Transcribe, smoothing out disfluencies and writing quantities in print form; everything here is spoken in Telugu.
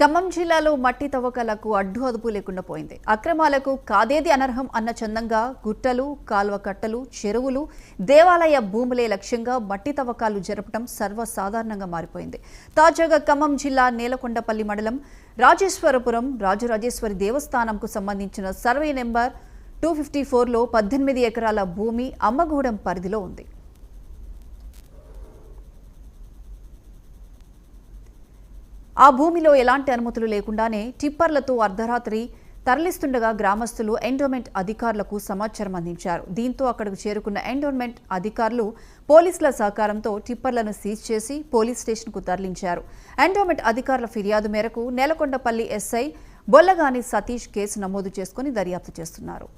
ఖమ్మం జిల్లాలో మట్టి తవ్వకాలకు అడ్డు అదుపు లేకుండా పోయింది. అక్రమాలకు కాదేది అనర్హం అన్న చందంగా గుట్టలు, కాల్వ కట్టలు, చెరువులు, దేవాలయ భూములే లక్ష్యంగా మట్టి తవ్వకాలు జరపడం సర్వసాధారణంగా మారిపోయింది. తాజాగా ఖమ్మం జిల్లా నేలకొండపల్లి మండలం రాజేశ్వరపురం రాజరాజేశ్వరి దేవస్థానంకు సంబంధించిన సర్వే నెంబర్ 254లో 18 ఎకరాల భూమి అమ్మగూడెం పరిధిలో ఉంది. ఆ భూమిలో ఎలాంటి అనుమతులు లేకుండానే టిప్పర్లతో అర్ధరాత్రి తరలిస్తుండగా గ్రామస్తులు ఎండోమెంట్ అధికారులకు సమాచారం అందించారు. దీంతో అక్కడకు చేరుకున్న ఎండోమెంట్ అధికారులు పోలీసుల సహకారంతో టిప్పర్లను సీజ్ చేసి పోలీస్ స్టేషన్కు తరలించారు. ఎండోమెంట్ అధికారుల ఫిర్యాదు మేరకు నేలకొండపల్లి ఎస్ఐ బొల్లగాని సతీష్ కేసు నమోదు చేసుకుని దర్యాప్తు చేస్తున్నారు.